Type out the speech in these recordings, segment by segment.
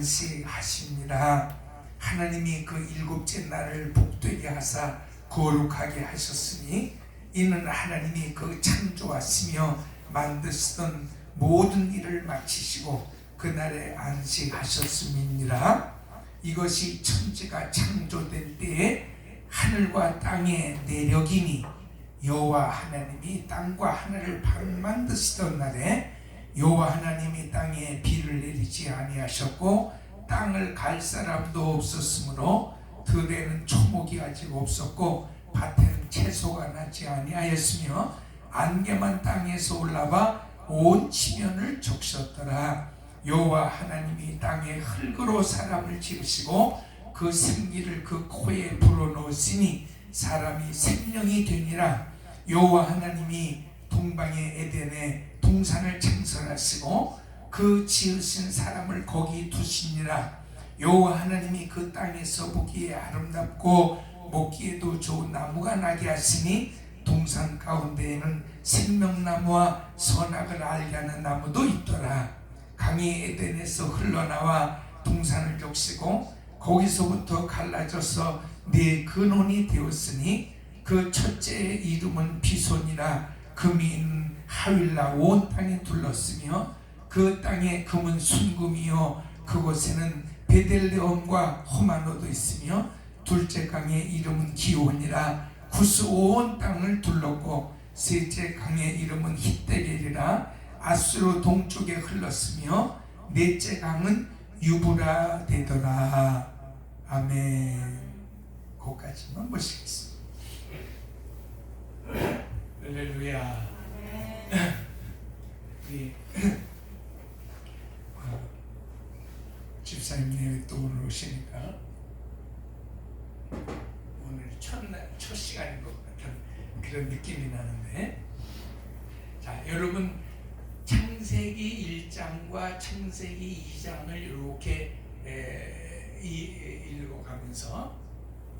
안식하십니다. 하나님이 그 일곱째 날을 복되게 하사 거룩하게 하셨으니 이는 하나님이 그 창조하시며 만드시던 모든 일을 마치시고 그날에 안식하셨음이니라. 이것이 천지가 창조될 때에 하늘과 땅의 내력이니 여호와 하나님이 땅과 하늘을 바로 만드시던 날에 여호와 하나님이 땅에 비를 내리지 아니하셨고 땅을 갈 사람도 없었으므로 들에는 초목이 아직 없었고 밭에는 채소가 나지 아니하였으며 안개만 땅에서 올라와 온 지면을 적셨더라. 여호와 하나님이 땅에 흙으로 사람을 지으시고 그 생기를 그 코에 불어넣으시니 사람이 생명이 되니라. 여호와 하나님이 동방의 에덴에 동산을 창설하시고 그 지으신 사람을 거기 두시니라. 여호와 하나님이 그 땅에서 보기에 아름답고 먹기에도 좋은 나무가 나게 하시니 동산 가운데에는 생명나무와 선악을 알게 하는 나무도 있더라. 강이 에덴에서 흘러나와 동산을 적시고 거기서부터 갈라져서 네 근원이 되었으니 그 첫째의 이름은 비손이라. 금이 있는 하윌라 온 땅에 둘렀으며 그 땅의 금은 순금이요 그곳에는 베델레헴과 호마노도 있으며 둘째 강의 이름은 기온이라. 구스 온 땅을 둘렀고 셋째 강의 이름은 히데겔이라. 아수르 동쪽에 흘렀으며 넷째 강은 유브라 되더라. 아멘. 거기까지만 보시겠습니다. 할렐루야. 우리 집사님이 또 오늘 오시니까 오늘 첫 시간인 것 같은 그런 느낌이 나는데, 자 여러분 창세기 1장과 창세기 2장을 이렇게 읽어가면서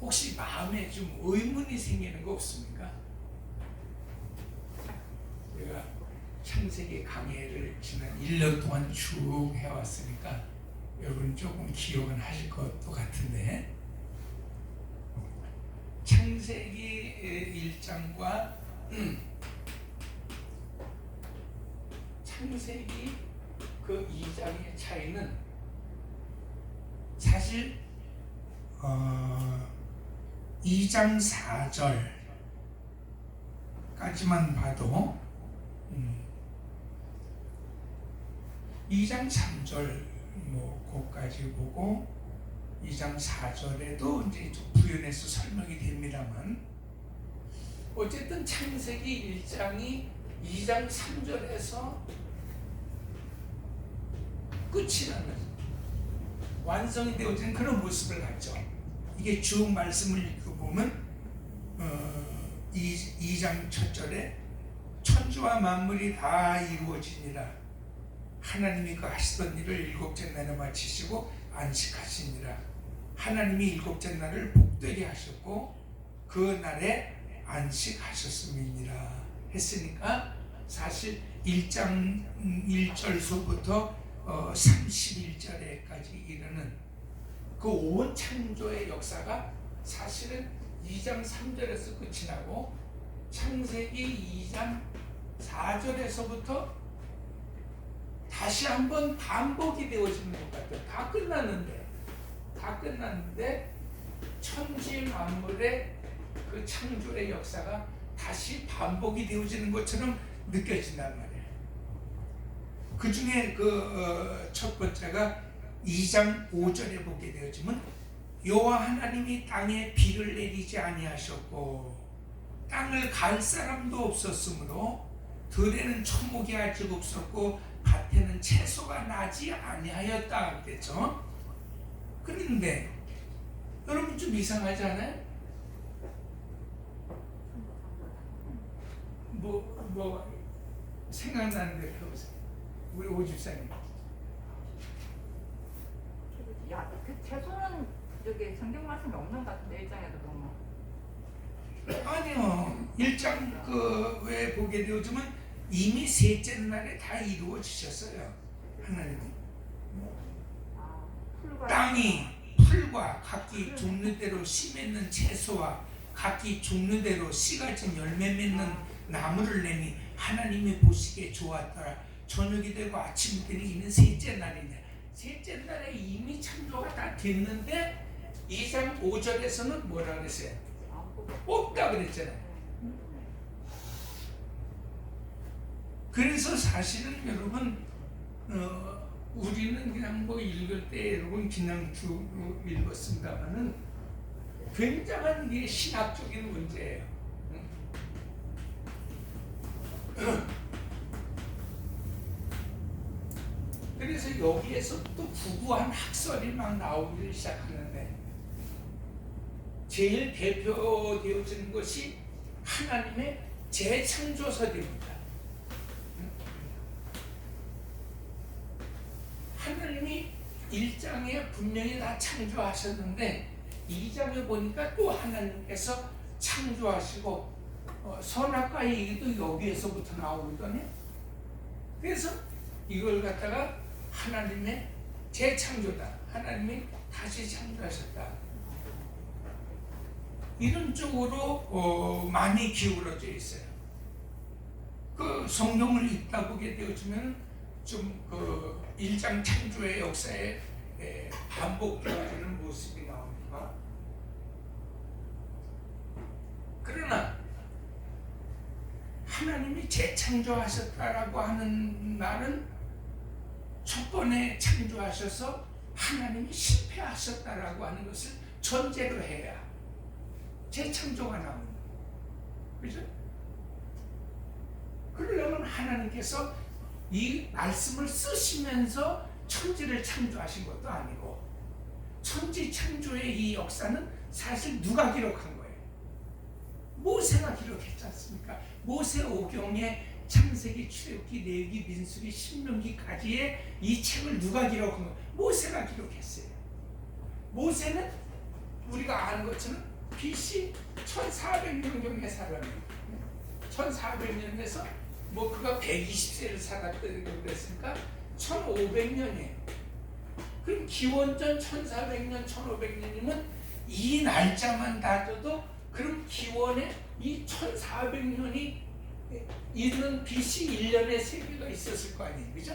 혹시 마음에 좀 의문이 생기는 거 없습니까? 제가 창세기 강의를 지난 1년 동안 쭉 해왔으니까 여러분 조금 기억은 하실 것도 같은데, 창세기 1장과 창세기 그 2장의 차이는 사실 2장 4절까지만 봐도 2장 3절 거기까지 보고 2장 4절에도 이제 좀 부연해서 설명이 됩니다만, 어쨌든 창세기 1장이 2장 3절에서 끝이 나는 완성이 되어진 그런 모습을 갖죠. 이게 쭉 말씀을 읽어보면 2장 첫 절에 천지와 만물이 다 이루어지니라. 하나님이 그 하시던 일을 일곱째 날에 마치시고 안식하시니라. 하나님이 일곱째 날을 복되게 하셨고 그 날에 안식하셨음이니라 했으니까, 사실 1장 1절서부터 31절에까지 이르는 그 온 창조의 역사가 사실은 2장 3절에서 끝이 나고 창세기 2장 4절에서부터 다시 한번 반복이 되어지는 것 같아요. 다 끝났는데 천지 만물의 그 창조의 역사가 다시 반복이 되어지는 것처럼 느껴진단 말이에요. 그 중에 첫 번째가 2장 5절에 보게 되어지면 여호와 하나님이 땅에 비를 내리지 아니하셨고 땅을 갈 사람도 없었으므로 들에는 초목이 아직 없었고 밭에는 채소가 나지 아니하였다 그랬죠. 그런데 여러분 좀 이상하지 않아요? 뭐 생각나는 대로 해보세요. 우리 오집사님. 야, 그 채소는 여기 성경 말씀이 없는 것 같은데 1장에도 보면. 아니요. 1장 왜 보게 되어지면 이미 셋째 날에 다 이루어지셨어요. 하나님이. 땅이 풀과 각기 종류대로 씨 맺는 채소와 각기 종류대로 씨가 진 열매 맺는 나무를 내니 하나님이 보시기에 좋았더라. 저녁이 되고 아침이 되니 이는 셋째 날이냐. 셋째 날에 이미 창조가 다 됐는데 2장 5절에서는 뭐라 그랬어요? 없다 그랬잖아요. 그래서 사실은 여러분 우리는 그냥 뭐 읽을 때 여러분 그냥 쭉 읽었습니다만은 굉장한 이게 신학적인 문제예요. 그래서 여기에서 또 구구한 학설이 막 나오기 시작하는데 제일 대표되어지는 것이 하나님의 재창조설입니다. 하나님이 1장에 분명히 다 창조하셨는데 2장에 보니까 또 하나님께서 창조하시고 선악과 얘기도 여기에서부터 나오거든요. 그래서 이걸 갖다가 하나님의 재창조다. 하나님이 다시 창조하셨다. 이런 쪽으로 많이 기울어져 있어요. 그 성경을 읽다 보게 되어지면 좀 그 1장 창조의 역사에 반복되어지는 모습이 나옵니다. 그러나 하나님이 재창조하셨다라고 하는 말은 첫 번에 창조하셔서 하나님이 실패하셨다라고 하는 것을 전제로 해야 재창조가 나옵니다. 그죠? 그러려면 하나님께서 이 말씀을 쓰시면서 천지를 창조하신 것도 아니고 천지 창조의 이 역사는 사실 누가 기록한 거예요? 모세가 기록했지 않습니까? 모세 오경에 창세기, 출애굽기, 레위기, 민수기, 신명기까지의 이 책을 누가 기록한 거예요? 모세가 기록했어요. 모세는 우리가 아는 것처럼 BC 1400년경의 사람이에요. 1400년에서 뭐 그가 120세를 살았다고 그랬으니까 1500년이에요. 그럼 기원전 1400년, 1500년이면 이 날짜만 다져도 그럼 기원에 이 1400년이 있는 BC 1년의 세계가 있었을 거 아니에요. 그죠?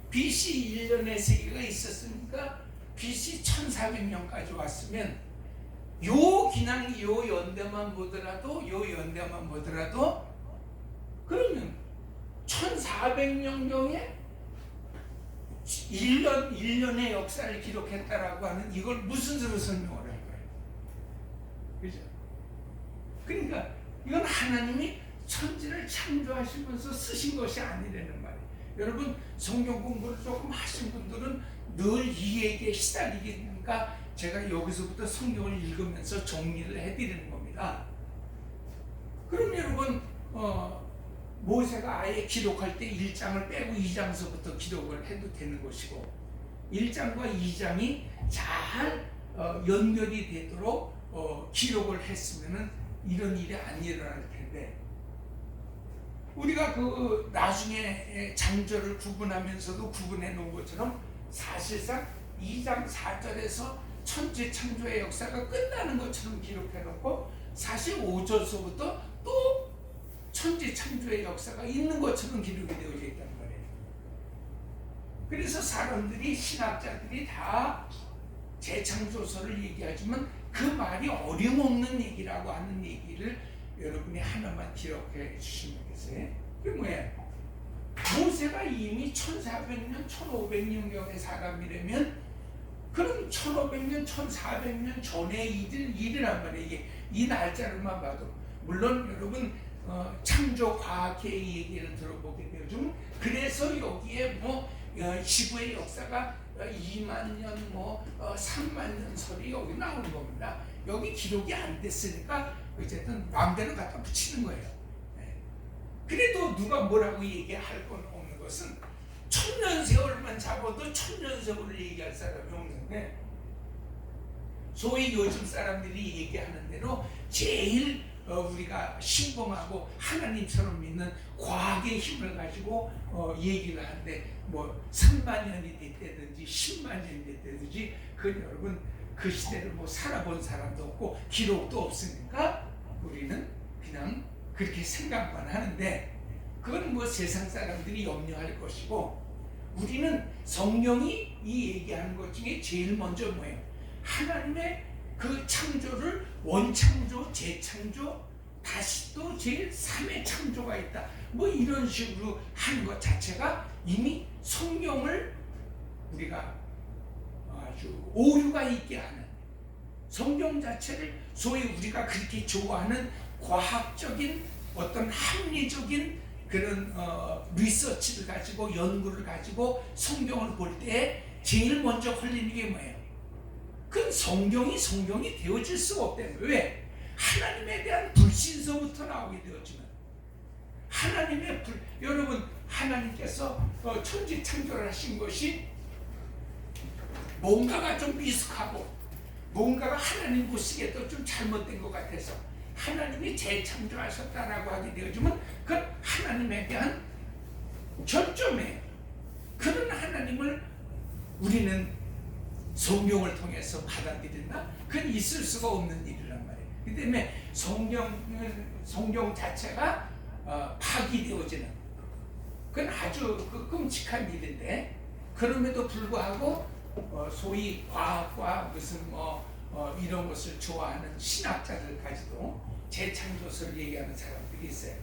BC 1년의 세계가 있었으니까 BC 1400년까지 왔으면 그냥 요 연대만 보더라도 그러면 1400년경에 1년의 역사를 기록했다라고 하는 이걸 무슨 수로 설명을 할까요? 그죠? 그러니까 이건 하나님이 천지를 창조하시면서 쓰신 것이 아니라는 말이에요. 여러분 성경 공부를 조금 하신 분들은 늘 이 얘기에 시달리니까 제가 여기서부터 성경을 읽으면서 정리를 해드리는 겁니다. 그럼 여러분 모세가 아예 기록할 때 1장을 빼고 2장서부터 기록을 해도 되는 것이고 1장과 2장이 잘 연결이 되도록 기록을 했으면 이런 일이 안 일어날 텐데 우리가 그 나중에 장절을 구분하면서도 구분해 놓은 것처럼 사실상 2장 4절에서 천지 창조의 역사가 끝나는 것처럼 기록해 놓고 사실 5절서부터 또 천지 창조의 역사가 있는 것처럼 기록이 되어져 있단 말이에요. 그래서 사람들이 신학자들이 다 재창조설을 얘기하지만 그 말이 어림없는 얘기라고 하는 얘기를 여러분이 하나만 기록해 주시면 되겠어요. 그게 뭐예요? 모세가 이미 1400년, 1500년경의 사람이라면 그럼 1500년, 1400년 전의 일이란 말이에요. 이게 이 날짜를만 봐도 물론 여러분 창조 과학의 얘기를 들어보게 되죠. 그래서 여기에 뭐 지구의 역사가 2만 년, 3만 년 설이 여기 나오는 겁니다. 여기 기록이 안 됐으니까 어쨌든 마음대로 갖다 붙이는 거예요. 그래도 누가 뭐라고 얘기할 건 없는 것은 천년 세월만 잡아도 천년 세월을 얘기할 사람이 없는데 소위 요즘 사람들이 얘기하는 대로 제일 우리가 신봉하고 하나님처럼 믿는 과학의 힘을 가지고 얘기를 하는데 뭐 3만 년이 됐다든지 10만 년이 됐다든지 그 그 여러분 그 시대를 뭐 살아본 사람도 없고 기록도 없으니까 우리는 그냥 그렇게 생각만 하는데 그건 뭐 세상 사람들이 염려할 것이고 우리는 성령이 이 얘기하는 것 중에 제일 먼저 뭐예요? 하나님의 그 창조를 원창조, 재창조, 다시 또 제3의 창조가 있다. 뭐 이런 식으로 하는 것 자체가 이미 성경을 우리가 아주 오류가 있게 하는 성경 자체를 소위 우리가 그렇게 좋아하는 과학적인 어떤 합리적인 그런 리서치를 가지고 연구를 가지고 성경을 볼 때 제일 먼저 걸리는 게 뭐예요? 그 성경이 되어질 수가 없다는 거예요. 왜? 하나님에 대한 불신서부터 나오게 되었지만 여러분 하나님께서 천지 창조를 하신 것이 뭔가가 좀 미숙하고 뭔가가 하나님 보시기에도 좀 잘못된 것 같아서 하나님이 재창조하셨다라고 하게 되어지면 그건 하나님에 대한 결점이에요. 그런 하나님을 우리는 성경을 통해서 받아들인다? 그건 있을 수가 없는 일이란 말이에요. 그 때문에 성경 자체가 파기되어지는 그건 아주 끔찍한 일인데 그럼에도 불구하고 소위 과학과 무슨 이런 것을 좋아하는 신학자들까지도 재창조설을 얘기하는 사람들이 있어요.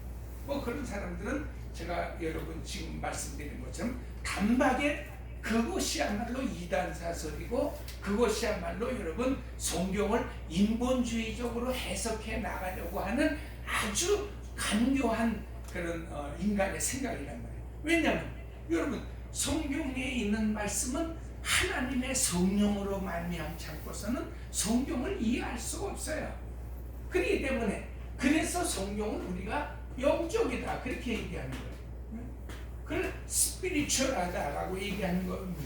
뭐 그런 사람들은 제가 여러분 지금 말씀드린 것처럼 단박에 그것이야말로 이단사설이고 그것이야말로 여러분 성경을 인본주의적으로 해석해 나가려고 하는 아주 간교한 그런 인간의 생각이란 말이에요. 왜냐하면 여러분 성경에 있는 말씀은 하나님의 성령으로 말미암지 않고서는 성경을 이해할 수가 없어요. 그렇기 때문에 그래서 성경은 우리가 영적이다 그렇게 얘기하는 거예요. 그걸 스피리추얼하다라고 얘기하는 거는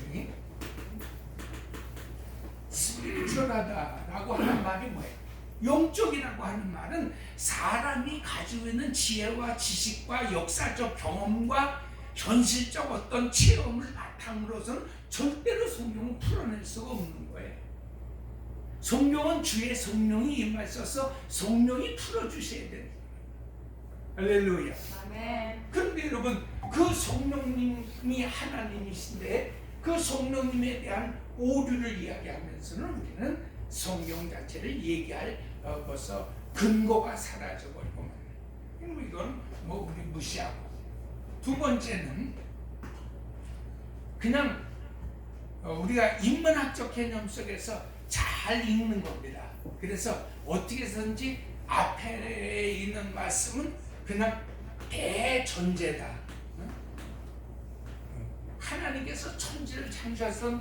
스피리추얼하다라고 하는 말이 뭐예요? 영적이라고 하는 말은 사람이 가지고 있는 지혜와 지식과 역사적 경험과 현실적 어떤 체험을 바탕으로서는 절대로 성경은 풀어낼 수가 없는 거예요. 성경은 주의 성령이 임하셔서 성령이 풀어주셔야 돼요. 할렐루야. 아멘. 그런데 여러분 그 성령님이 하나님이신데 그 성령님에 대한 오류를 이야기하면서는 우리는 성경 자체를 얘기할 벌써 근거가 사라져버리고 말이에요. 이건 뭐 우리 무시하고 두 번째는 그냥 우리가 인문학적 개념 속에서 잘 읽는 겁니다. 그래서 어떻게 해서든지 앞에 있는 말씀은 그냥 대전제다. 하나님께서 천지를 창조하신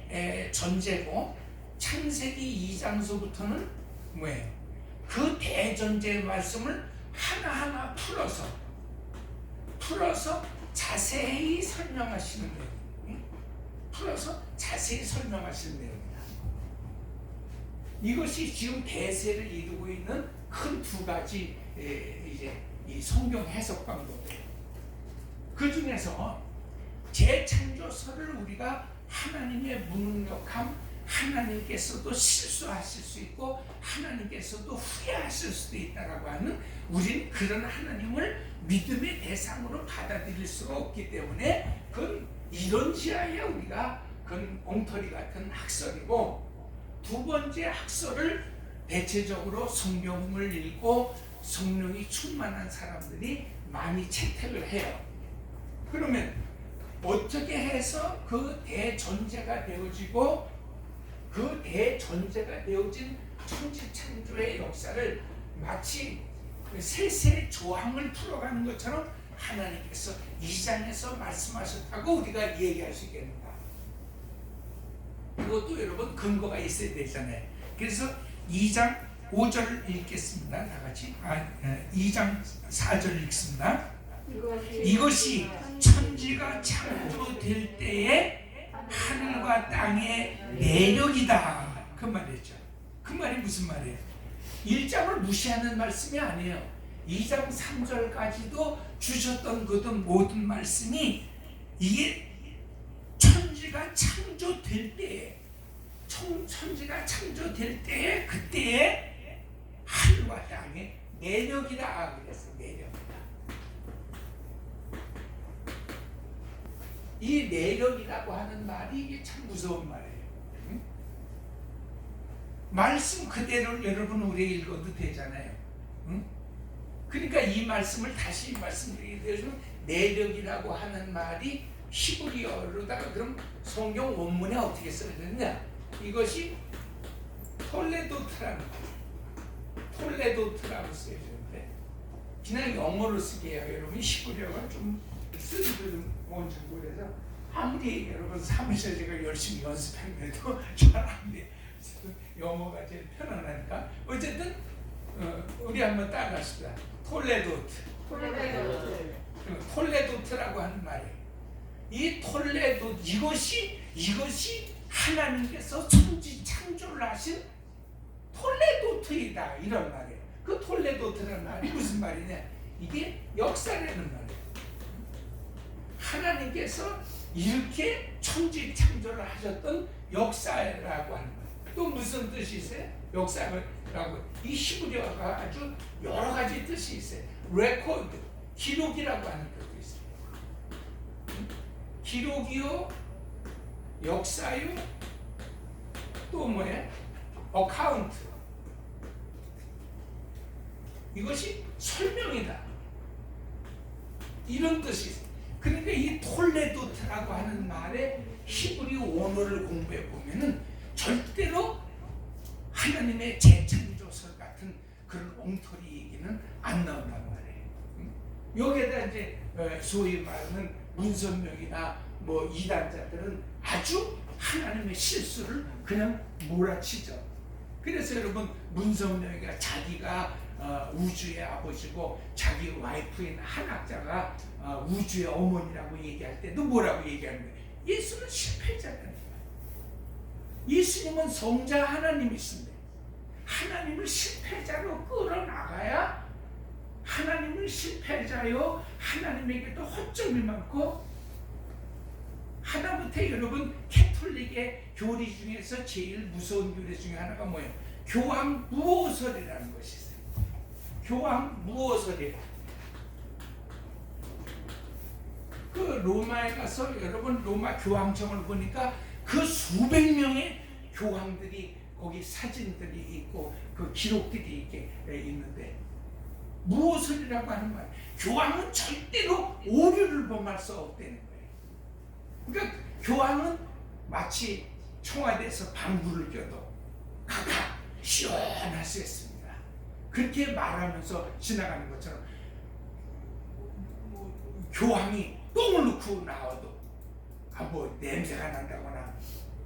대전제고 창세기 2장서부터는 뭐예요? 그 대전제의 말씀을 하나하나 풀어서 자세히 설명하시는 거예요. 풀어서 자세히 설명하시는 내용입니다. 이것이 지금 대세를 이루고 있는 큰 두 가지 이제 이 성경 해석 방법이에요. 그 중에서 재창조설을 우리가 하나님의 무능력함, 하나님께서도 실수하실 수 있고 하나님께서도 후회하실 수도 있다라고 하는 우리는 그런 하나님을 믿음의 대상으로 받아들일 수가 없기 때문에 그건 이론지하에 우리가 그건 엉터리 같은 학설이고 두 번째 학설을 대체적으로 성경을 읽고 성령이 충만한 사람들이 많이 채택을 해요. 그러면 어떻게 해서 그 대전제가 되어지고 그 대전제가 되어진 천지창조의 역사를 마치 세세 조항을 풀어가는 것처럼 하나님께서 2장에서 말씀하셨다고 우리가 얘기할 수 있겠는가? 그것도 여러분 근거가 있어야 되잖아요. 그래서 2장 5절을 읽겠습니다. 다 같이 2장 4절 읽습니다. 이것이 천지가 창조될 때에 하늘과 땅의 내력이다. 그 말이죠. 그 말이 무슨 말이에요? 1장을 무시하는 말씀이 아니에요. 2장 3절까지도 주셨던 그 모든 말씀이 이게 천지가 창조될 때에 천지가 창조될 때 그때에 하늘과 땅의 내력이라 그랬어. 내력이다. 이 내력이라고 하는 말이 이게 참 무서운 말이에요. 응? 말씀 그대로 여러분 우리 읽어도 되잖아요. 응? 그러니까 이 말씀을 다시 말씀드리게 되면 내력이라고 하는 말이 히브리어로다가 그럼 성경 원문에 어떻게 써있느냐? 이것이 톨레도트라는 거예요. 톨레도트라고 써있는데 그냥 영어로 쓰게요. 여러분 히브리어가 좀 쓰기도 뭔지 모르겠어서 아무리 여러분 사무실에 제가 열심히 연습했는데도 잘 안 돼. 영어가 제일 편안하니까 어쨌든 우리 한번 따라합시다. 톨레도트. 톨레도트라고 하는 말이에요. 이 톨레도트 이것이 하나님께서 천지 창조를 하신 톨레도트이다 이런 말이에요. 그 톨레도트라는 말이 무슨 말이냐? 이게 역사라는 말이에요. 하나님께서 이렇게 천지 창조를 하셨던 역사라고 하는 거예요. 또 무슨 뜻이 있어요? 역사라고 이 히브리어가 아주 여러 가지 뜻이 있어요. 레코드, 기록이라고 하는 것도 있어요. 기록이요, 역사요, 또 뭐예요? 어카운트. 이것이 설명이다. 이런 뜻이 있어요. 그러니까 이 톨레도트라고 하는 말의 히브리 원어를 공부해 보면은 절대로 하나님의 재창조설 같은 그런 엉터리 얘기는 안 나온단 말이에요. 여기에다 이제 소위 말하는 문선명이나 뭐 이단자들은 아주 하나님의 실수를 그냥 몰아치죠. 그래서 여러분 문선명이가 자기가 우주의 아버지고 자기 와이프인 한학자가 우주의 어머니라고 얘기할 때도 뭐라고 얘기하는 거예요? 예수는 실패자라는 거예요. 예수님은 성자 하나님이신데 하나님을 실패자로 끌어나가야 하나님은 실패자요 하나님에게도 허점이 많고 하다못해 여러분 캐톨릭의 교리 중에서 제일 무서운 교리 중에 하나가 뭐예요? 교황 무호설이라는 것이 있어요. 교황 무호설이라. 그 로마에 가서 여러분 로마 교황청을 보니까 그 수백 명의 교황들이 거기 사진들이 있고 그 기록들이 이렇게 있는데 무호설이라고 하는 말. 교황은 절대로 오류를 범할 수 없다는 거예요. 그러니까 교황은 마치 청와대에서 방구를 껴도 각각 시원할 수 있습니다. 그렇게 말하면서 지나가는 것처럼 교황이 똥을 넣고 나와도 뭐 냄새가 난다거나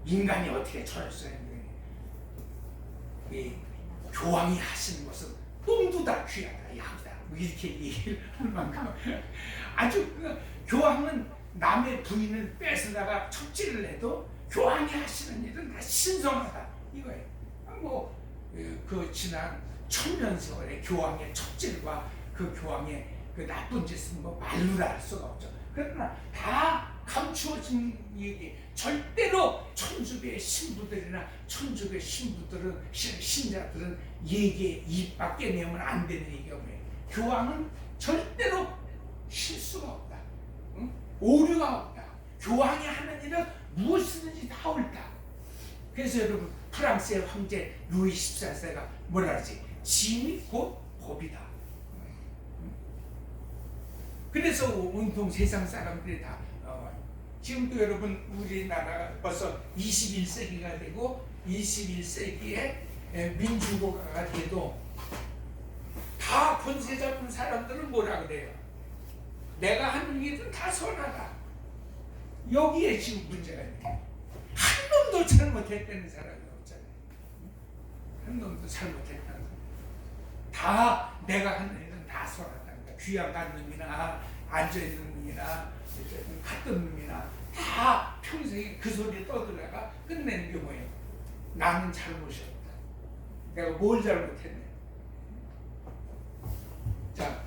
인간이 어떻게 저럴 수 있는 이 교황이 하시는 것은 똥도 다 귀하다, 야다 뭐 이렇게 얘기를 할 만큼 아주 교황은 남의 부인을 뺏으다가 척지를 해도 교황이 하시는 일은 다 신성하다 이거예요. 그 지난 천년세월의 교황의 척질과 그 교황의 그 나쁜 짓은 뭐 말로 할 수가 없죠. 그러나 다 감추어진 얘기. 절대로 천주교의 신부들이나 천주교의 신자들은 얘기에 입 밖에 내면 안 되는 얘기가 뭐예요? 교황은 절대로 실수가 없다. 응? 오류가 없다. 교황이 하는 일은 무엇이든지 다 옳다. 그래서 여러분 프랑스의 황제 루이 14세가 뭐라 하지? 진이 곧 법이다. 그래서 온통 세상 사람들이 다 지금도 여러분 우리나라가 벌써 21세기가 되고 21세기에 민주국가가 돼도 다 권세 잡은 사람들은 뭐라 그래요? 내가 하는 일은 다 선하다. 여기에 지금 문제가 있는 거예요. 한 놈도 잘못했다는 사람이 없잖아요. 한 놈도 잘못했다는 사람. 다 내가 하는 일은 다 선하다는 거야. 귀양 간 놈이나 앉아있는 놈이나 갔던 놈이나 다 평생에 그 소리 떠들다가 끝내는 게 뭐예요? 나는 잘못이 없다. 내가 뭘 잘못했네. 자,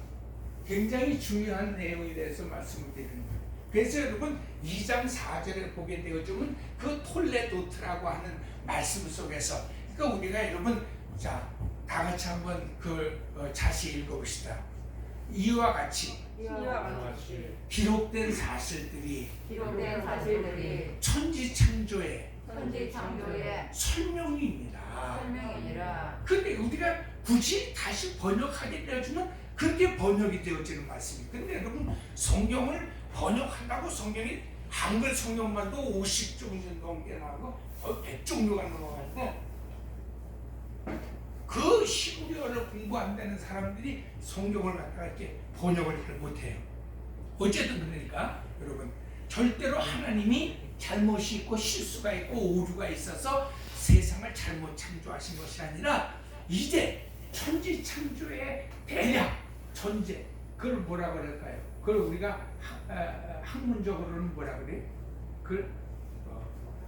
굉장히 중요한 내용에 대해서 말씀을 드리는 거예요. 그래서 여러분 2장 4절에 보게 되어지면 그 톨레도트라고 하는 말씀 속에서 그러니까 우리가 여러분 자 다 같이 한번 자세히 읽어봅시다. 이와 같이 기록된 사실들이 천지창조의 설명입니다. 근데 우리가 굳이 다시 번역하게 되어주면 그렇게 번역이 되어지는 말씀이에요. 근데 여러분 성경을 번역한다고 성경이 한글 성경만도 50종류 넘게 나오고 100종류가 넘어가는데 그 히브리어를 공부한다는 사람들이 성경을 갖다가 이렇게 번역을 잘 못해요. 어쨌든 그러니까 여러분 절대로 하나님이 잘못이 있고 실수가 있고 오류가 있어서 세상을 잘못 창조하신 것이 아니라 이제 천지창조의 대략 전제 그걸 뭐라 그럴까요? 그걸 우리가 학문적으로는 뭐라 그래?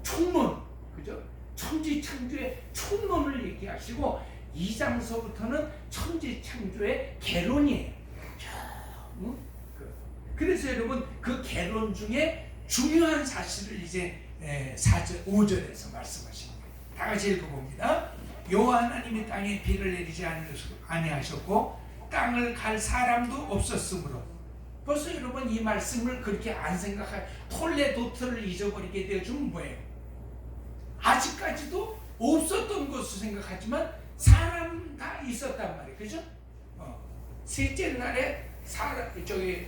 총론 그죠? 천지창조의 총론을 얘기하시고 2장서부터는 천지창조의 개론이에요. 그래서 여러분 그 개론 중에 중요한 사실을 이제 4절, 5절에서 말씀하시는 거예요. 다 같이 읽어봅니다. 여호와 하나님이 땅에 비를 내리지 아니하셨고 땅을 갈 사람도 없었으므로 벌써 여러분 이 말씀을 그렇게 안 생각할 톨레도트를 잊어버리게 되어주면 뭐예요? 아직까지도 없었던 것으로 생각하지만 사람 다 있었단 말이에요. 그죠? 셋째 날에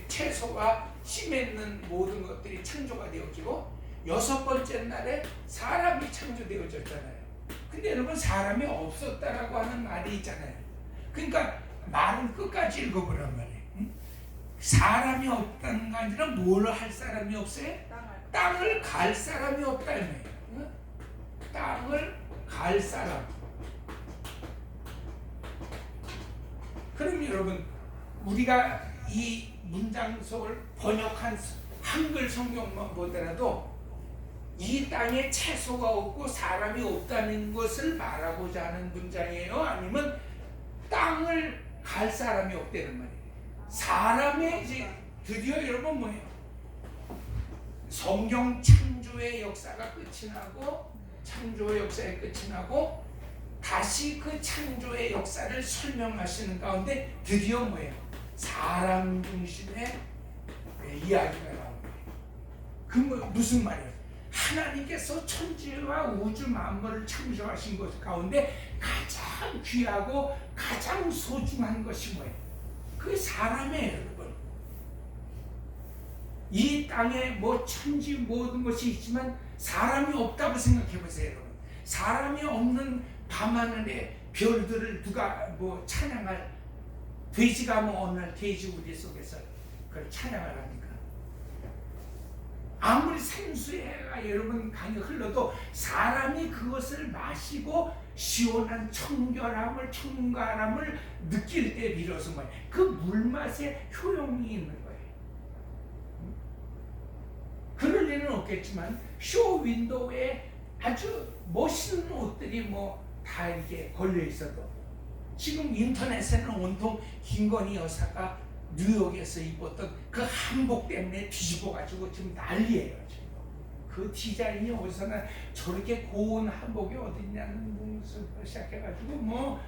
채소와 씨 맺는 모든 것들이 창조가 되어지고 여섯 번째 날에 사람이 창조되어졌잖아요. 근데 여러분 사람이 없었다라고 하는 말이 있잖아요. 그러니까 말은 끝까지 읽어보란 말이에요. 사람이 없다는 게 아니라 뭘 할 사람이 없어요? 땅을 갈 사람이 없다는 거예요. 땅을 갈 사람. 그럼 여러분 우리가 이 문장 속을 번역한 한글 성경만 보더라도 이 땅에 채소가 없고 사람이 없다는 것을 말하고자 하는 문장이에요? 아니면 땅을 갈 사람이 없다는 말이에요? 사람의 이제 드디어 여러분 뭐예요? 성경 창조의 역사가 끝이 나고 창조의 역사의 끝이 나고 다시 그 창조의 역사를 설명하시는 가운데 드디어 뭐예요? 사람 중심의 이야기가 나온 거예요. 그 무슨 말이에요? 하나님께서 천지와 우주 만물을 창조하신 것 가운데 가장 귀하고 가장 소중한 것이 뭐예요? 그 사람이에요, 여러분. 이 땅에 뭐 천지 모든 것이 있지만 사람이 없다고 생각해 보세요, 여러분. 사람이 없는 밤하늘의 별들을 누가 뭐 찬양할 돼지가 뭐 어느 날 돼지 우리 속에서 그걸 찬양을 합니까? 아무리 생수해가 여러분 강이 흘러도 사람이 그것을 마시고 시원한 청결함을 청가함을 느낄 때 비로소 뭐예요? 그 물맛에 효용이 있는 거예요. 그럴 리는 없겠지만 쇼 윈도우에 아주 멋있는 옷들이 뭐 다 이렇게 걸려 있어도 지금 인터넷에는 온통 김건희 여사가 뉴욕에서 입었던 그 한복 때문에 뒤집어 가지고 지금 난리예요. 지금 그 디자인이 어디서나 저렇게 고운 한복이 어딨냐는 것부터 시작해가지고 뭐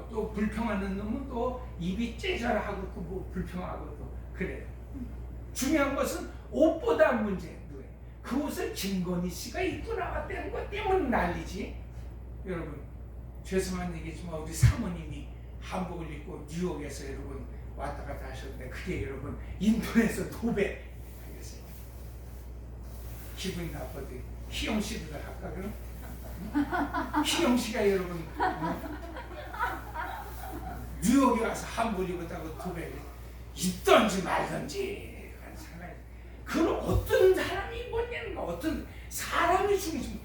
또 불평하는 놈은 또 입이 째절하고 또 뭐 불평하고 또 그래요. 중요한 것은 옷보다 문제. 그 옷을 김건희 씨가 입고 나왔다는 것 때문에 난리지. 여러분 죄송한 얘기지만 우리 사모님이 한복을 입고 뉴욕에서 여러분 왔다 갔다 하셨는데 그게 여러분 인터넷에서 도배 하겠어요. 기분이 나빠도 희영 씨도 할까 그럼? 희영 씨가 여러분 뉴욕에 와서 한복 입었다고 도배 입던지 말던지 하는 생각이. 그건 어떤 사람이 입었냐는 거, 어떤 사람이 중심.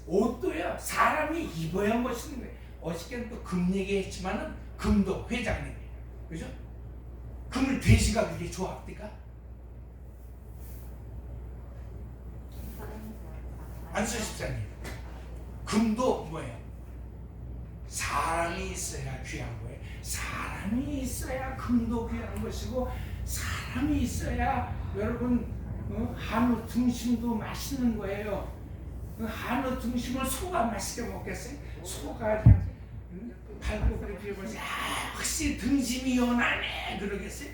옷도요 사람이 입어야 멋있는 거예요. 어저께는 또 금 얘기했지만은 금도 회장님, 그죠? 금을 돼지가 그렇게 좋아합니까? 안수십자님, 금도 뭐예요? 사람이 있어야 귀한 거예요. 사람이 있어야 금도 귀한 것이고 사람이 있어야 여러분 한우 등심도 맛있는 거예요. 한우 등심을 소가 맛있게 먹겠어요? 소가 그냥 발고기를 비벼서 혹시 등심이 연하네 그러겠어요?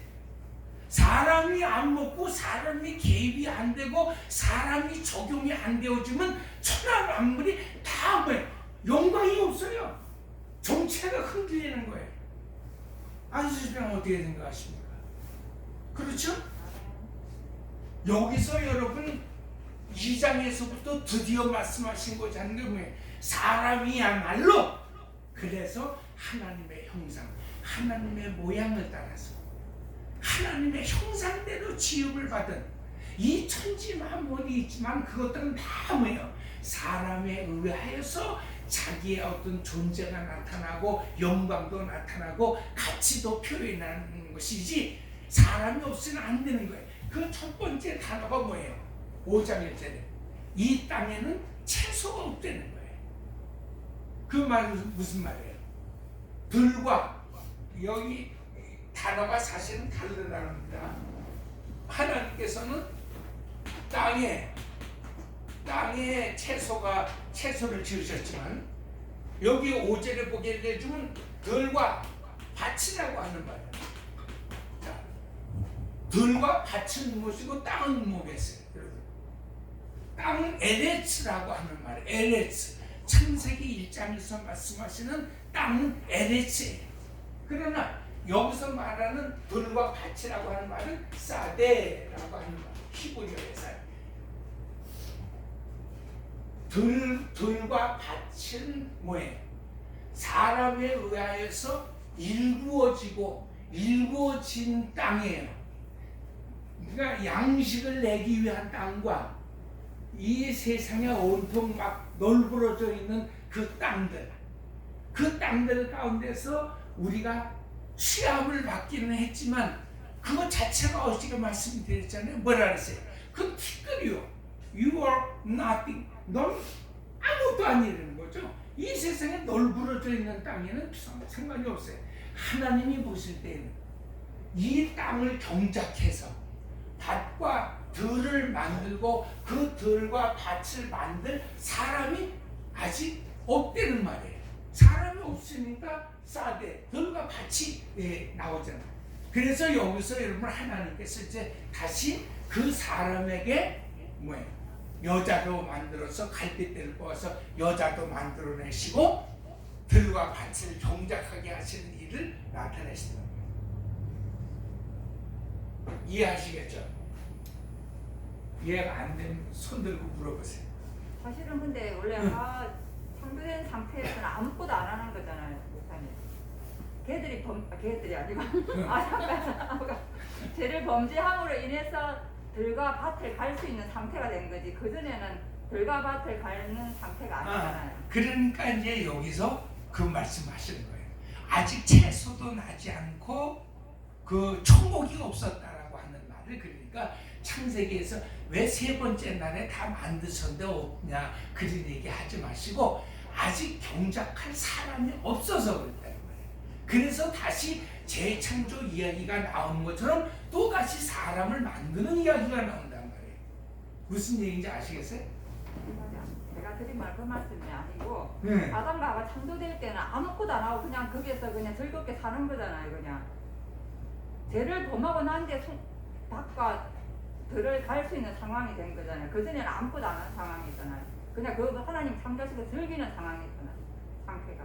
사람이 안 먹고 사람이 개입이 안 되고 사람이 적용이 안 되어지면 천하 만물이 다 뭐예요? 영광이 없어요. 정체가 흔들리는 거예요. 안수시병 어떻게 생각하십니까? 그렇죠? 여기서 여러분 2장에서부터 드디어 말씀하신 것이 하는 게 뭐예요? 사람이야말로 그래서 하나님의 형상, 하나님의 모양을 따라서 하나님의 형상대로 지음을 받은 이 천지 만물이 있지만 그것들은 다 뭐예요? 사람에 의하여서 자기의 어떤 존재가 나타나고 영광도 나타나고 가치도 표현하는 것이지 사람이 없으면 안 되는 거예요. 그 첫 번째 단어가 뭐예요? 5장 1절에 이 땅에는 채소가 없다는 거예요. 그 말은 무슨 말이에요? 들과 여기 단어가 사실은 다르다는 하나님께서는 땅에 채소를 지으셨지만 여기 5절에 보게 되면 들과 밭이라고 하는 말이에요. 자, 들과 밭은 무엇이고 땅은 뭐겠어요? 땅은 에레츠라고 하는 말이에요. 에레츠. 창세기 1장에서 말씀하시는 땅은 에레츠예요. 그러나 여기서 말하는 들과 밭이라고 하는 말은 사데라고 하는 말. 히브리어에서 들과 밭은 뭐예요? 사람에 의하여서 일구어진 땅이에요. 그러니까 양식을 내기 위한 땅과 이 세상에 온통 막 널브러져 있는 그 땅들 가운데서 우리가 취함을 받기는 했지만 그것 자체가 어제가 말씀드렸잖아요. 뭐라 그랬어요? 그건 티끌이요. You are nothing. 넌 아무것도 아니라는 거죠. 이 세상에 널브러져 있는 땅에는 상관이 없어요. 하나님이 보실 때는 이 땅을 경작해서 밭과 들을 만들고 그 들과 밭을 만들 사람이 아직 없다는 말이에요. 사람이 없으니까 사대, 들과 밭이 나오잖아요. 그래서 여기서 여러분 하나님께서 이제 다시 그 사람에게 뭐예요? 여자도 만들어서 갈대대를 뽑아서 여자도 만들어내시고 들과 밭을 경작하게 하시는 일을 나타내시는 거예요. 이해하시겠죠? 이해가 안 되면 손 들고 물어보세요. 사실은 근데 원래 창조된 상태에서는 아무것도 안 하는 거잖아요, 목사님. 걔들이 아니고 잠깐 죄를 범죄함으로 인해서 들과 밭을 갈 수 있는 상태가 된 거지. 그 전에는 들과 밭을 가는 상태가 아니잖아요. 그러니까 이제 여기서 그 말씀하시는 거예요. 아직 채소도 나지 않고 그 초목이 없었다라고 하는 말을 그러니까 창세기에서 왜 세 번째 날에 다 만드셨는데 없냐 그런 얘기 하지 마시고 아직 경작할 사람이 없어서 그랬다는 거예요. 그래서 다시 재창조 이야기가 나오는 것처럼 또 다시 사람을 만드는 이야기가 나온단 말이에요. 무슨 얘기인지 아시겠어요? 제가 드린 말 그 말씀이 아니고 아담과 하와 창조될 때는 아무것도 안 하고 그냥 거기에서 그냥 즐겁게 사는 거잖아요. 그냥 죄를 범하고 난 뒤에 밭과 들을 갈 수 있는 상황이 된 거잖아요. 그 전에는 아무것도 안 하는 상황이잖아요. 그냥 그 하나님 창조하시고 즐기는 상황이잖아요. 상태가.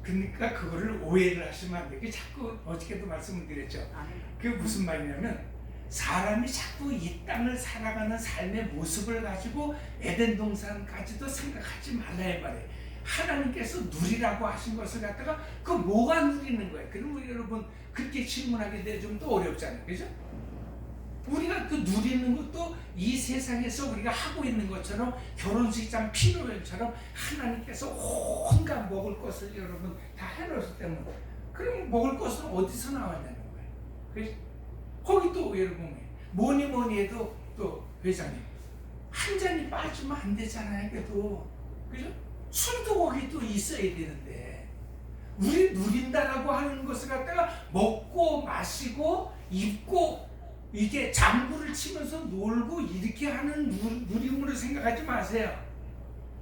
그러니까 그거를 오해를 하시면 안 돼요. 자꾸 어저께도 말씀을 드렸죠. 그게 무슨 말이냐면 사람이 자꾸 이 땅을 살아가는 삶의 모습을 가지고 에덴 동산까지도 생각하지 말라야 말이에요. 하나님께서 누리라고 하신 것을 갖다가 그 뭐가 누리는 거예요? 그러면 여러분 그렇게 질문하게 되면 좀 더 어렵잖아요. 그죠? 우리가 그 누리는 것도 이 세상에서 우리가 하고 있는 것처럼 결혼식장 피로연처럼 하나님께서 온갖 먹을 것을 여러분 다 해놓았을 때는 그럼 먹을 것은 어디서 나와야 되는 거예요? 그래서 거기 또 여러분 뭐니 해도 또 회장님 한 잔이 빠지면 안 되잖아요. 그래도 그죠? 술도 거기 또 있어야 되는데 우리 누린다라고 하는 것을 갖다가 먹고 마시고 입고 이게 장구를 치면서 놀고 이렇게 하는 누림으로 생각하지 마세요.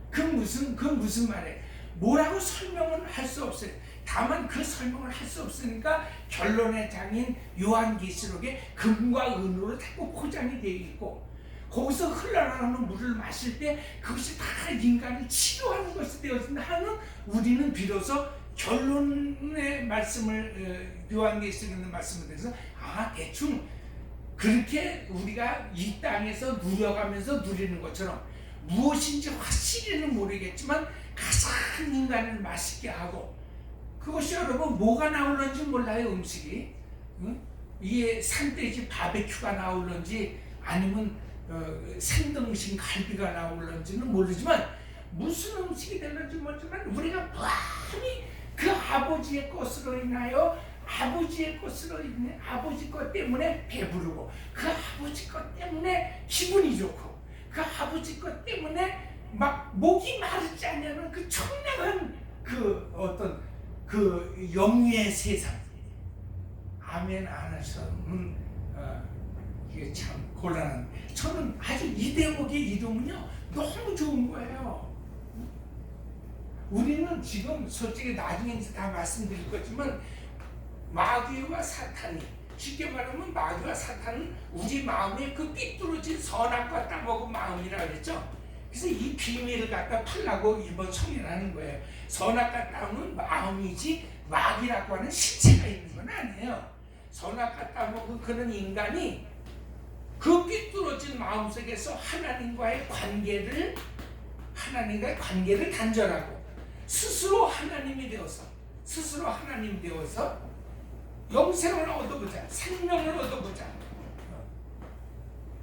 그 무슨 말이에요? 뭐라고 설명은 할 수 없어요. 다만 그 설명을 할 수 없으니까 결론의 장인 요한계시록에 금과 은으로 자꾸 포장이 되어 있고, 거기서 흘러나오는 물을 마실 때 그것이 다 인간을 치료하는 것이 되어진다 하는, 우리는 비로소 결론의 말씀을 요한계시록에 있는 말씀을 대해서 대충 그렇게 우리가 이 땅에서 누려가면서 누리는 것처럼 무엇인지 확실히는 모르겠지만 가장 인간을 맛있게 하고, 그것이 여러분 뭐가 나올는지 몰라요. 음식이 이게 산돼지 바베큐가 나올는지 아니면 생등심 갈비가 나올는지는 모르지만 무슨 음식이 될는지 모르지만 우리가 많이 그 아버지의 것으로 인하여 아버지의 것으로 인해 아버지 것 때문에 배부르고, 그 아버지 것 때문에 기분이 좋고, 그 아버지 것 때문에 막 목이 마르지 않냐는 그 청량한 그 어떤 그 영유의 세상. 아멘 안 하시면 이게 참 곤란한. 저는 아주 이 대목의 이름은요 너무 좋은 거예요. 우리는 지금 솔직히 나중에 이제 다 말씀드릴 거지만 마귀와 사탄이, 쉽게 말하면 마귀와 사탄은 우리 마음에 그 삐뚤어진 선악과 따먹은 마음이라 그랬죠. 그래서 이 비밀을 갖다 풀라고 이번 성인하는 거예요. 선악과 따먹은 마음이지 마귀라고 하는 실체가 있는 건 아니에요. 선악과 따먹은 그런 인간이 그 삐뚤어진 마음속에서 하나님과의 관계를 단절하고 스스로 하나님이 되어서 영생을 얻어보자, 생명을 얻어보자.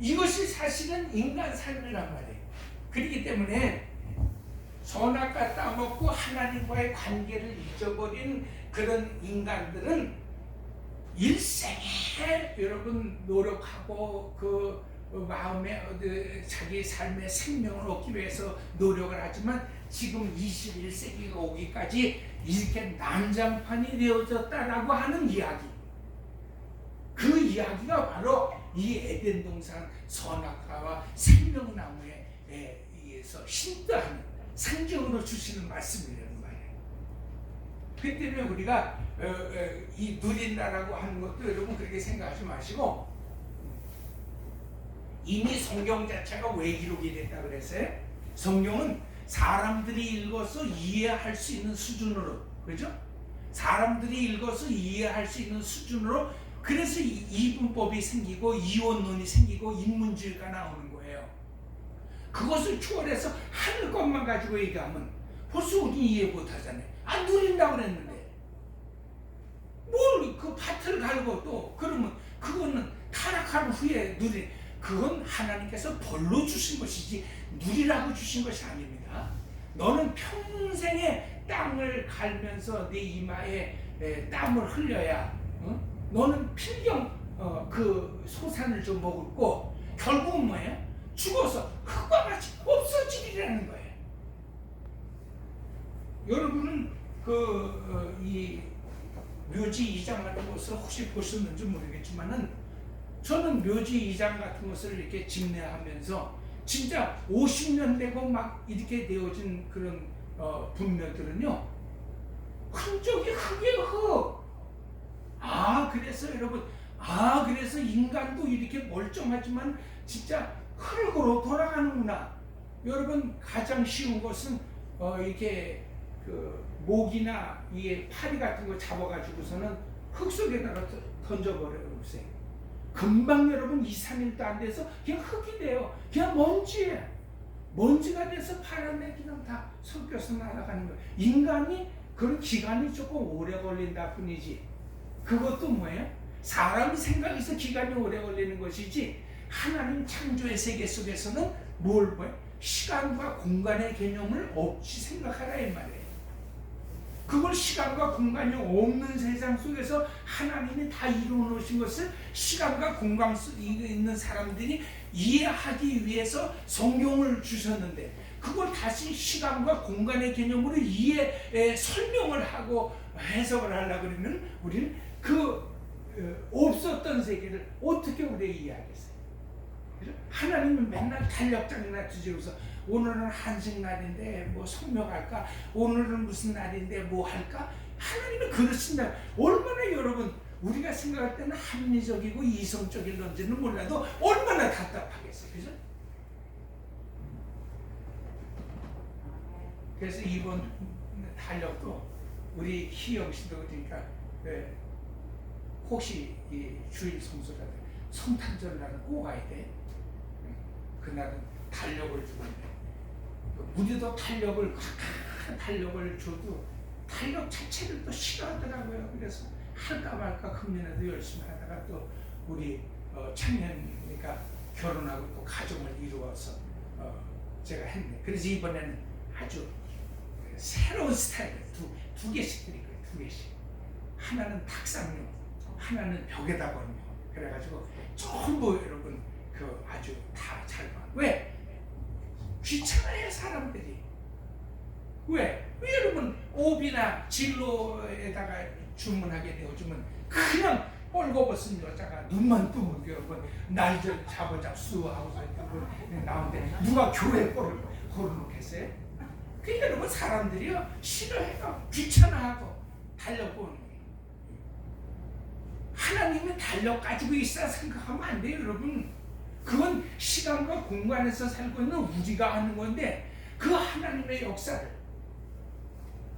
이것이 사실은 인간 삶이란 말이에요. 그렇기 때문에 선악과 따먹고 하나님과의 관계를 잊어버린 그런 인간들은 일생에 여러분 노력하고 그 마음에 자기 삶의 생명을 얻기 위해서 노력을 하지만 지금 21세기가 오기까지 이렇게 난장판이 되어졌다라고 하는 이야기, 그 이야기가 바로 이 에덴 동산 선악과와 생명나무에 의해서 힌트하는 상징으로 주시는 말씀이라는 말이에요. 그 때문에 우리가 이 누린다라고 하는 것도 여러분 그렇게 생각하지 마시고, 이미 성경 자체가 왜 기록이 됐다 그랬어요? 성경은 사람들이 읽어서 이해할 수 있는 수준으로, 그렇죠? 사람들이 읽어서 이해할 수 있는 수준으로, 그래서 이분법이 생기고 이원론이 생기고 인문주의가 나오는 거예요. 그것을 초월해서 하늘 것만 가지고 얘기하면 벌써 우리 이해 못하잖아요. 누린다고 그랬는데 뭘 그 밭을 갈고 또 그러면 그거는 타락한 후에 누린, 그건 하나님께서 벌로 주신 것이지 누리라고 주신 것이 아닙니다. 너는 평생에 땅을 갈면서 내 이마에 땀을 흘려야 너는 필경 그 소산을 좀 먹고 결국은 뭐예요? 죽어서 흙과 같이 없어지리라는 거예요. 여러분은 이 묘지 2장 같은 것을 혹시 보셨는지 모르겠지만은, 저는 묘지 2장 같은 것을 이렇게 집례하면서 진짜 50년 되고 막 이렇게 되어진 그런 분묘들은요, 흔적이 흙이에요, 흙. 그래서 여러분, 그래서 인간도 이렇게 멀쩡하지만 진짜 흙으로 돌아가는구나. 여러분, 가장 쉬운 것은 이렇게 그 모기나 이 파리 같은 거 잡아가지고서는 흙 속에다가 던져버려보세요. 금방 여러분 2, 3일도 안 돼서 그냥 흙이 돼요. 그냥 먼지예요. 먼지가 돼서 파란데 그냥 다 섞여서 날아가는 거예요. 인간이 그런 기간이 조금 오래 걸린다 뿐이지, 그것도 뭐예요? 사람 생각에서 기간이 오래 걸리는 것이지, 하나님 창조의 세계 속에서는 뭐예요? 시간과 공간의 개념을 없이 생각하라 이 말이에요. 그걸 시간과 공간이 없는 세상 속에서 하나님이 다 이루어 놓으신 것을 시간과 공간 속에 있는 사람들이 이해하기 위해서 성경을 주셨는데, 그걸 다시 시간과 공간의 개념으로 설명을 하고 해석을 하려고 그러면 우리는 그 없었던 세계를 어떻게 우리가 이해하겠어요? 그죠? 하나님은 맨날 달력장이나 뒤집어서 오늘은 한식날인데 뭐 성명할까? 오늘은 무슨 날인데 뭐 할까? 하나님은 그러신다. 얼마나 여러분 우리가 생각할 때는 합리적이고 이성적일런지는 몰라도 얼마나 답답하겠어요. 그죠? 그래서 이번 달력도 우리 희영 씨도 그러니까 혹시 이 주일 성수라든 성탄절 날은 꼭 와야 돼. 그날은 달력을 주는데 우리도 달력을 줘도 달력 자체를 또 싫어하더라고요. 그래서 할까 말까 금년에도 열심히 하다가 또 우리 청년이니까 결혼하고 또 가정을 이루어서 제가 했네. 그래서 이번에는 아주 새로운 스타일을 두 개씩 드릴 거예요. 두 개씩. 하나는 탁상용, 하나는 벽에다 걸는 거. 그래가지고 전부 여러분 그 아주 다 잘 봐. 왜? 귀찮아요 사람들이. 왜 여러분 옷이나 진로에다가 주문하게 되어주면 그냥 뻘거벗은 여자가 눈만 뜨면 여러분 날들 잡수 하고서 나오는데 누가 교회 꼴을 걸어놓겠어요? 그 여러분 사람들이요 싫어해요. 귀찮아하고 달력 보는 거예요. 하나님은 달력 가지고 있어야 생각하면 안 돼요 여러분. 그건 시간과 공간에서 살고 있는 우리가 하는 건데 그 하나님의 역사를,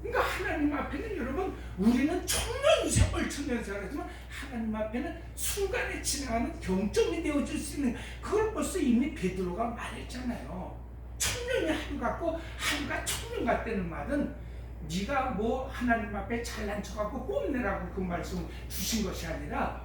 그러니까 하나님 앞에는 여러분 우리는 천년세월 하지만 하나님 앞에는 순간에 지나가는 경점이 되어줄 수 있는, 그걸 벌써 이미 베드로가 말했잖아요. 천년이 하루 같고 하루가 천년 같다는 말은 네가 뭐 하나님 앞에 잘난 척하고 뽐내라고 그 말씀 주신 것이 아니라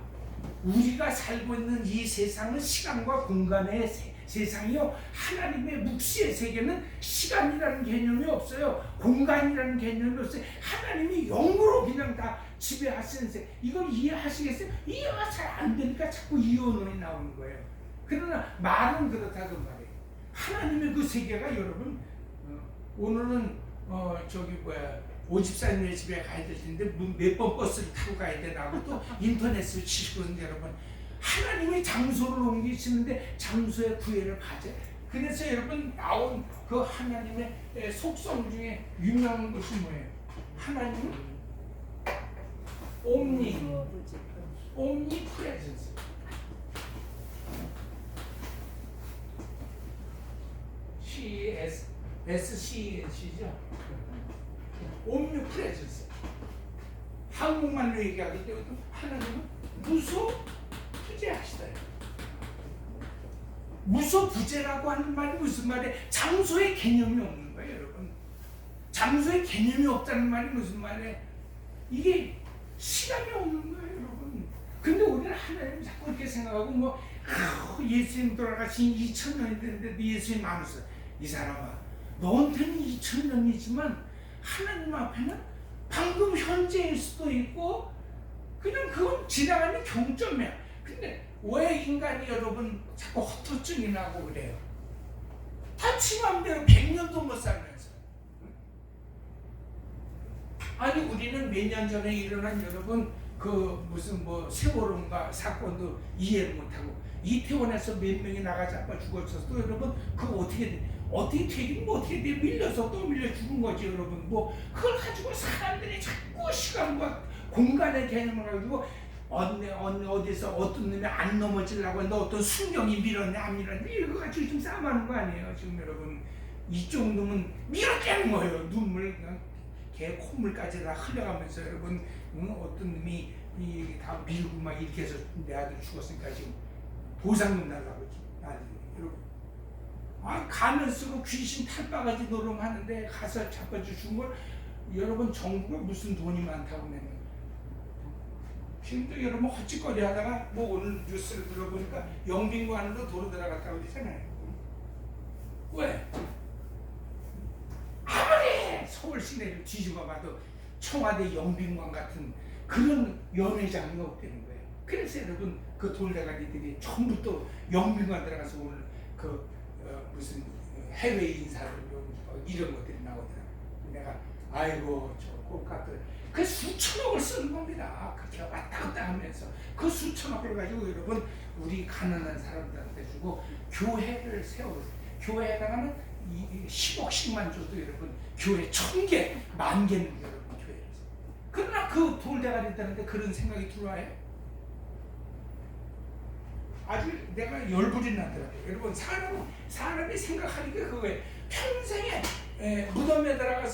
우리가 살고 있는 이 세상은 시간과 공간의 세상이요. 하나님의 묵시의 세계는 시간이라는 개념이 없어요. 공간이라는 개념이 없어요. 하나님이 영으로 그냥 다 지배하시는 세계. 이걸 이해하시겠어요? 이해가 잘 안 되니까 자꾸 이혼론이 나오는 거예요. 그러나 말은 그렇다고 말해요. 하나님의 그 세계가 여러분 오늘은 오집사님의 집에 가야 될 텐데 몇 번 버스를 타고 가야 되나고 또 인터넷을 치시거든요. 여러분 하나님의 장소를 옮기시는데 장소의 구애를 받아요. 그래서 여러분 나온 그 하나님의 속성 중에 유명한 것이 뭐예요? 하나님은 옴니프레전스. SCNC죠. 옴니프레전스. 한국말로 얘기하기 때문에 하나님은 무소부재하시다요. 무소부재라고 하는 말이 무슨 말이에요? 장소의 개념이 없는 거예요, 여러분. 장소의 개념이 없다는 말이 무슨 말이에요? 이게 시간이 없는 거예요, 여러분. 근데 우리는 하나님 자꾸 이렇게 생각하고 예수님 돌아가신 2000년이 됐는데 예수님 안 왔어요. 이 사람아, 너한테는 2000년이지만 하나님 앞에는 방금 현재일 수도 있고 그냥 그건 지나가는 경점이야. 근데 왜 인간이 여러분 자꾸 허투증이 나고 그래요? 다 지 맘대로 100년도 못 살면서. 아니 우리는 몇 년 전에 일어난 여러분 그 무슨 세월호인가 사건도 이해를 못하고 이태원에서 몇 명이 나가지 않고 죽었어도 여러분 그거 어떻게 돼? 어떻게 되긴 어떻게 돼? 밀려서 또 밀려 죽은 거지 여러분. 그걸 가지고 사람들이 자꾸 시간과 공간의 개념을 가지고 어디서 어떤 놈이 안 넘어지려고 했는데 어떤 순경이 밀었네 안 밀었네 이거 가지고 지금 싸움하는 거 아니에요 지금 여러분. 이쪽 놈은 밀어대는 거예요. 눈물 그냥 개 콧물까지 다 흘려가면서 여러분 어떤 놈이 다 밀고 막 이렇게 해서 내 아들 죽었으니까 지금 보상금 달라고 난리 여러분. 가면 쓰고 귀신 탈바가지 노름하는데 가서 자빠져 준 걸 여러분 정부가 무슨 돈이 많다고 내는. 지금도 여러분 헛짓거리 하다가 오늘 뉴스를 들어보니까 영빈관으로 도로 들어갔다고 그러잖아요. 왜? 아무리 서울 시내를 뒤집어 봐도 청와대 영빈관 같은 그런 연회장이 없다는 거예요. 그래서 여러분 그 돌대가리들이 전부 또 영빈관 들어가서 오늘 무슨 해외 인사를 이런 것들이 나오더라고요. 내가 아이고 저 꽃가들 그 수천억을 쓰는 겁니다. 그렇게 왔다 갔다 하면서 그 수천억을 가지고 여러분 우리 가난한 사람들한테 주고 교회를 세우고 교회에다가는 10억씩만 줘도 여러분 교회 1000개, 10,000개는 여러분 교회를 그러나 그 돌대가리 있다는데 그런 생각이 들어와요? 아주 내가 열불이 나더라고요. 여러분 사람이 생각하니까 그거예요. 평생에 무덤에 들어가서